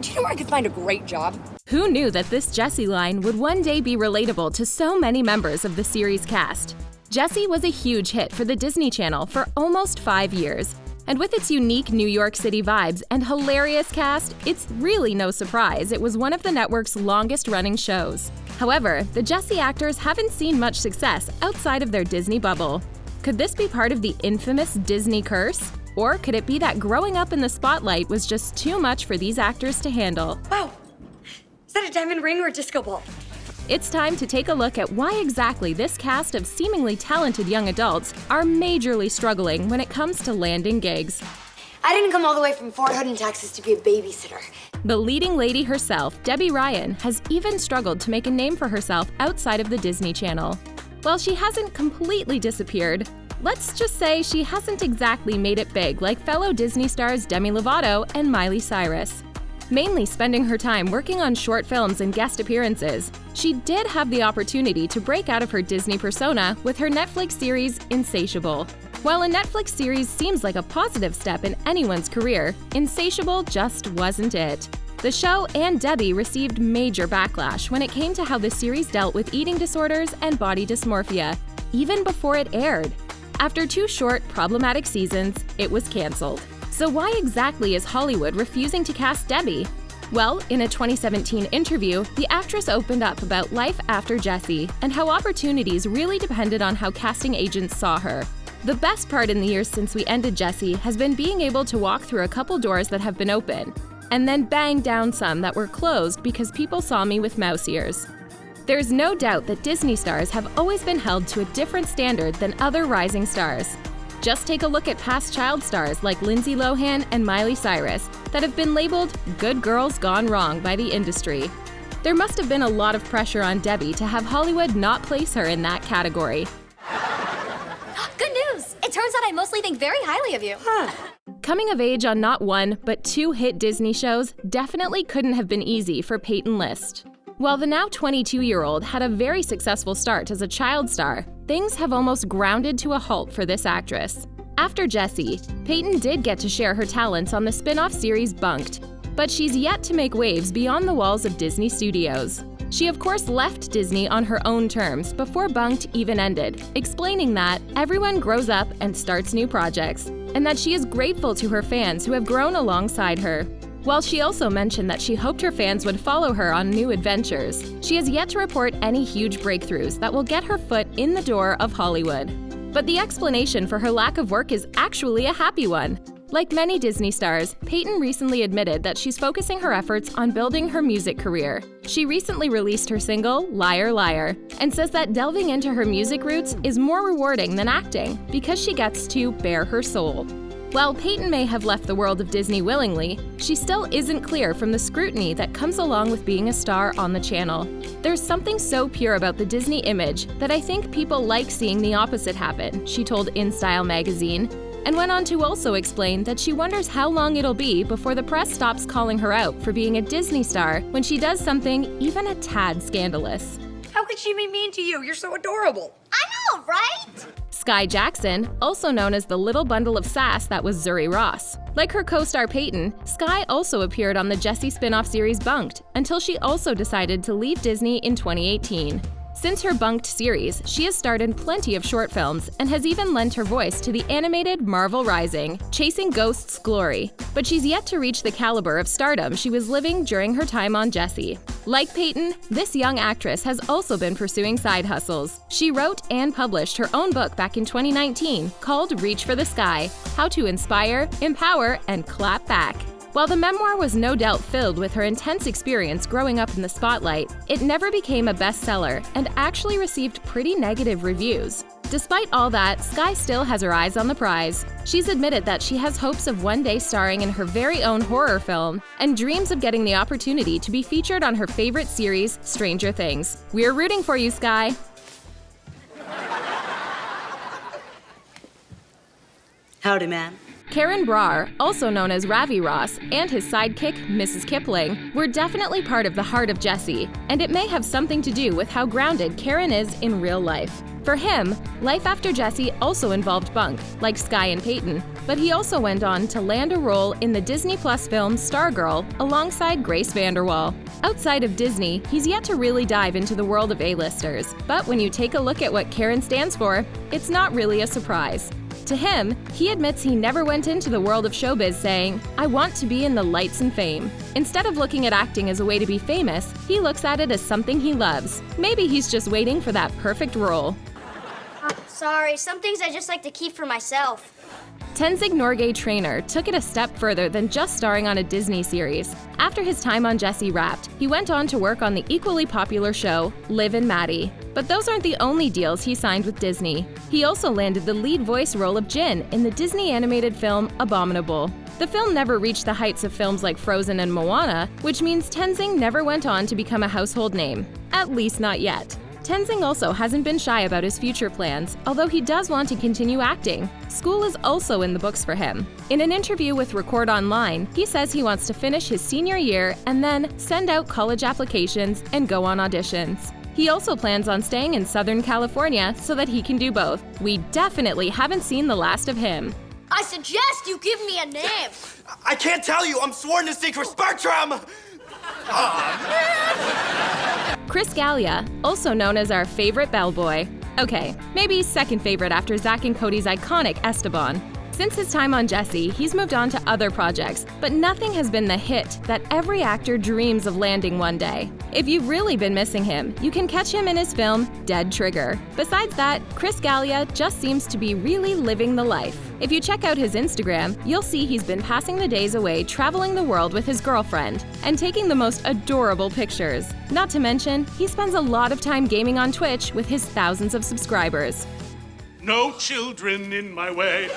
Do you know where I could find a great job? Who knew that this Jessie line would one day be relatable to so many members of the series cast? Jessie was a huge hit for the Disney Channel for almost 5 years. And with its unique New York City vibes and hilarious cast, it's really no surprise it was one of the network's longest-running shows. However, the Jessie actors haven't seen much success outside of their Disney bubble. Could this be part of the infamous Disney curse? Or could it be that growing up in the spotlight was just too much for these actors to handle? Wow! Is that a diamond ring or a disco ball? It's time to take a look at why exactly this cast of seemingly talented young adults are majorly struggling when it comes to landing gigs. I didn't come all the way from Fort Hood in Texas to be a babysitter. The leading lady herself, Debby Ryan, has even struggled to make a name for herself outside of the Disney Channel. While she hasn't completely disappeared, let's just say she hasn't exactly made it big like fellow Disney stars Demi Lovato and Miley Cyrus. Mainly spending her time working on short films and guest appearances, she did have the opportunity to break out of her Disney persona with her Netflix series Insatiable. While a Netflix series seems like a positive step in anyone's career, Insatiable just wasn't it. The show and Debby received major backlash when it came to how the series dealt with eating disorders and body dysmorphia, even before it aired. After 2 short, problematic seasons, it was canceled. So why exactly is Hollywood refusing to cast Debby? Well, in a 2017 interview, the actress opened up about life after Jessie and how opportunities really depended on how casting agents saw her. The best part in the years since we ended Jessie has been being able to walk through a couple doors that have been open, and then bang down some that were closed because people saw me with mouse ears. There's no doubt that Disney stars have always been held to a different standard than other rising stars. Just take a look at past child stars like Lindsay Lohan and Miley Cyrus that have been labeled good girls gone wrong by the industry. There must have been a lot of pressure on Debby to have Hollywood not place her in that category. Good news! It turns out I mostly think very highly of you. Coming of age on not 1, but 2 hit Disney shows definitely couldn't have been easy for Peyton List. While the now 22-year-old had a very successful start as a child star, things have almost grounded to a halt for this actress. After Jessie, Peyton did get to share her talents on the spin-off series Bunk'd, but she's yet to make waves beyond the walls of Disney Studios. She of course left Disney on her own terms before Bunk'd even ended, explaining that everyone grows up and starts new projects, and that she is grateful to her fans who have grown alongside her. While she also mentioned that she hoped her fans would follow her on new adventures, she has yet to report any huge breakthroughs that will get her foot in the door of Hollywood. But the explanation for her lack of work is actually a happy one. Like many Disney stars, Peyton recently admitted that she's focusing her efforts on building her music career. She recently released her single, Liar Liar, and says that delving into her music roots is more rewarding than acting because she gets to bare her soul. While Peyton may have left the world of Disney willingly, she still isn't clear from the scrutiny that comes along with being a star on the channel. There's something so pure about the Disney image that I think people like seeing the opposite happen, she told InStyle magazine, and went on to also explain that she wonders how long it'll be before the press stops calling her out for being a Disney star when she does something even a tad scandalous. How could she be mean to you? You're so adorable. I know, right? Skye Jackson, also known as the little bundle of sass that was Zuri Ross. Like her co-star Peyton, Skye also appeared on the Jessie spin-off series Bunk'd until she also decided to leave Disney in 2018. Since her Bunk'd series, she has starred in plenty of short films and has even lent her voice to the animated Marvel Rising, Chasing Ghosts Glory. But she's yet to reach the caliber of stardom she was living during her time on Jessie. Like Peyton, this young actress has also been pursuing side hustles. She wrote and published her own book back in 2019 called Reach for the Sky: How to Inspire, Empower, and Clap Back. While the memoir was no doubt filled with her intense experience growing up in the spotlight, it never became a bestseller and actually received pretty negative reviews. Despite all that, Skye still has her eyes on the prize. She's admitted that she has hopes of one day starring in her very own horror film and dreams of getting the opportunity to be featured on her favorite series, Stranger Things. We're rooting for you, Skye! Howdy, ma'am. Karan Braar, also known as Ravi Ross, and his sidekick, Mrs. Kipling, were definitely part of the heart of Jessie, and it may have something to do with how grounded Karan is in real life. For him, life after Jessie also involved Bunk'd, like Skye and Peyton, but he also went on to land a role in the Disney Plus film Stargirl alongside Grace VanderWaal. Outside of Disney, he's yet to really dive into the world of A-listers, but when you take a look at what Karan stands for, it's not really a surprise. To him, he admits he never went into the world of showbiz saying, "I want to be in the lights and fame." Instead of looking at acting as a way to be famous, he looks at it as something he loves. Maybe he's just waiting for that perfect role. Sorry, some things I just like to keep for myself. Tenzing Norgay trainer took it a step further than just starring on a Disney series. After his time on Jessie wrapped, he went on to work on the equally popular show Liv and Maddie. But those aren't the only deals he signed with Disney. He also landed the lead voice role of Jin in the Disney animated film Abominable. The film never reached the heights of films like Frozen and Moana, which means Tenzing never went on to become a household name. At least not yet. Tenzing also hasn't been shy about his future plans, although he does want to continue acting. School is also in the books for him. In an interview with Record Online, he says he wants to finish his senior year and then send out college applications and go on auditions. He also plans on staying in Southern California so that he can do both. We definitely haven't seen the last of him. I suggest you give me a name. I can't tell you. I'm sworn to secret spectrum. Chris Gallia, also known as our favorite bellboy. Okay, maybe second favorite after Zach and Cody's iconic Esteban. Since his time on Jessie, he's moved on to other projects, but nothing has been the hit that every actor dreams of landing one day. If you've really been missing him, you can catch him in his film Dead Trigger. Besides that, Chris Gallia just seems to be really living the life. If you check out his Instagram, you'll see he's been passing the days away traveling the world with his girlfriend and taking the most adorable pictures. Not to mention, he spends a lot of time gaming on Twitch with his thousands of subscribers. No children in my way.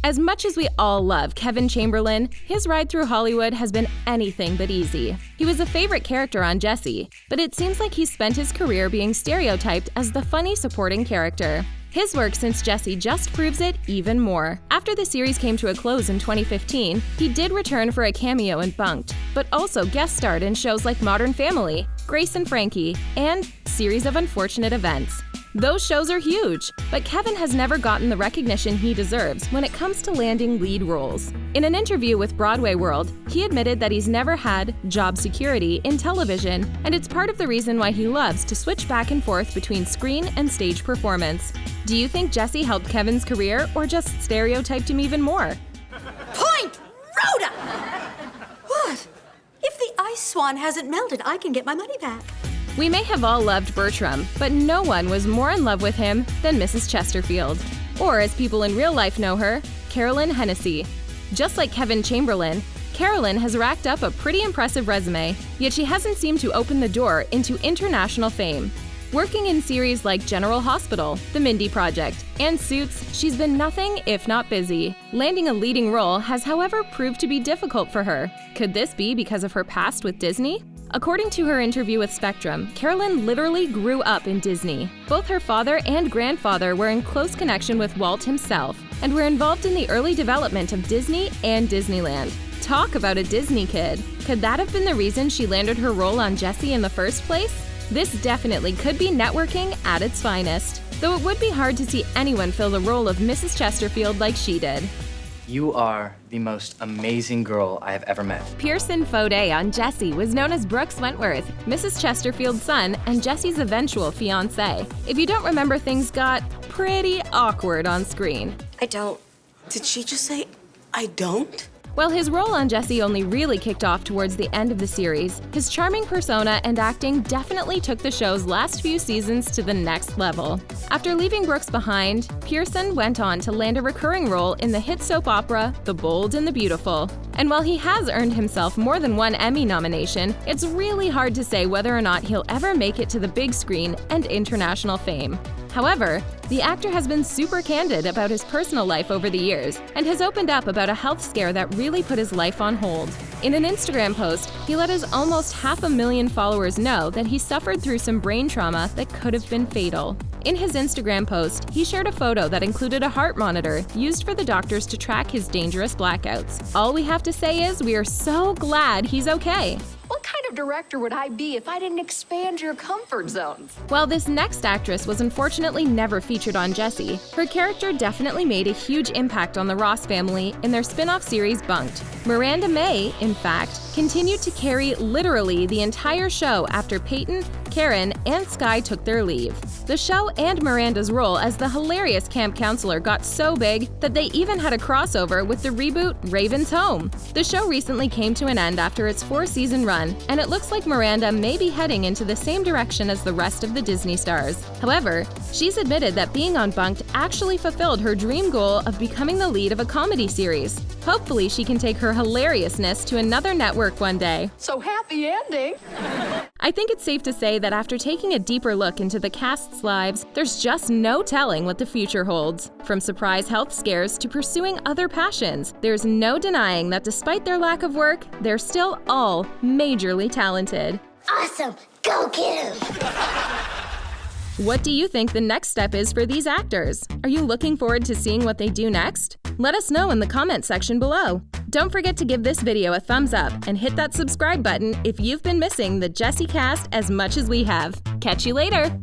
As much as we all love Kevin Chamberlin, his ride through Hollywood has been anything but easy. He was a favorite character on Jessie, but it seems like he's spent his career being stereotyped as the funny supporting character. His work since Jessie just proves it even more. After the series came to a close in 2015, he did return for a cameo in Bunk'd, but also guest starred in shows like Modern Family, Grace and Frankie, and Series of Unfortunate Events. Those shows are huge, but Kevin has never gotten the recognition he deserves when it comes to landing lead roles. In an interview with Broadway World, he admitted that he's never had job security in television, and it's part of the reason why he loves to switch back and forth between screen and stage performance. Do you think Jessie helped Kevin's career or just stereotyped him even more? Point, Rhoda! What? If the ice swan hasn't melted, I can get my money back. We may have all loved Bertram, but no one was more in love with him than Mrs. Chesterfield. Or as people in real life know her, Carolyn Hennessy. Just like Kevin Chamberlin, Carolyn has racked up a pretty impressive resume, yet she hasn't seemed to open the door into international fame. Working in series like General Hospital, The Mindy Project, and Suits, she's been nothing if not busy. Landing a leading role has, however, proved to be difficult for her. Could this be because of her past with Disney? According to her interview with Spectrum, Carolyn literally grew up in Disney. Both her father and grandfather were in close connection with Walt himself and were involved in the early development of Disney and Disneyland. Talk about a Disney kid. Could that have been the reason she landed her role on Jessie in the first place? This definitely could be networking at its finest, though it would be hard to see anyone fill the role of Mrs. Chesterfield like she did. You are the most amazing girl I have ever met. Pearson Foday on Jessie was known as Brooks Wentworth, Mrs. Chesterfield's son and Jessie's eventual fiancé. If you don't remember, things got pretty awkward on screen. I don't. Did she just say, I don't? While his role on Jessie only really kicked off towards the end of the series, his charming persona and acting definitely took the show's last few seasons to the next level. After leaving Brooks behind, Pearson went on to land a recurring role in the hit soap opera The Bold and the Beautiful. And while he has earned himself more than one Emmy nomination, it's really hard to say whether or not he'll ever make it to the big screen and international fame. However, the actor has been super candid about his personal life over the years and has opened up about a health scare that really put his life on hold. In an Instagram post, he let his almost 500,000 followers know that he suffered through some brain trauma that could have been fatal. In his Instagram post, he shared a photo that included a heart monitor used for the doctors to track his dangerous blackouts. All we have to say is we are so glad he's okay. What kind of director would I be if I didn't expand your comfort zones? While this next actress was unfortunately never featured on Jessie, her character definitely made a huge impact on the Ross family in their spin-off series Bunk'd. Miranda May, in fact, continued to carry literally the entire show after Peyton, Karan, and Skai took their leave. The show and Miranda's role as the hilarious camp counselor got so big that they even had a crossover with the reboot Raven's Home. The show recently came to an end after its 4-season run, and it looks like Miranda may be heading into the same direction as the rest of the Disney stars. However, she's admitted that being on Bunk'd actually fulfilled her dream goal of becoming the lead of a comedy series. Hopefully, she can take her hilariousness to another network one day. So happy ending. I think it's safe to say that after taking a deeper look into the cast's lives, there's just no telling what the future holds. From surprise health scares to pursuing other passions, there's no denying that despite their lack of work, they're still all majorly talented. Awesome! Go get him! What do you think the next step is for these actors? Are you looking forward to seeing what they do next? Let us know in the comment section below. Don't forget to give this video a thumbs up and hit that subscribe button if you've been missing the Jessie cast as much as we have. Catch you later!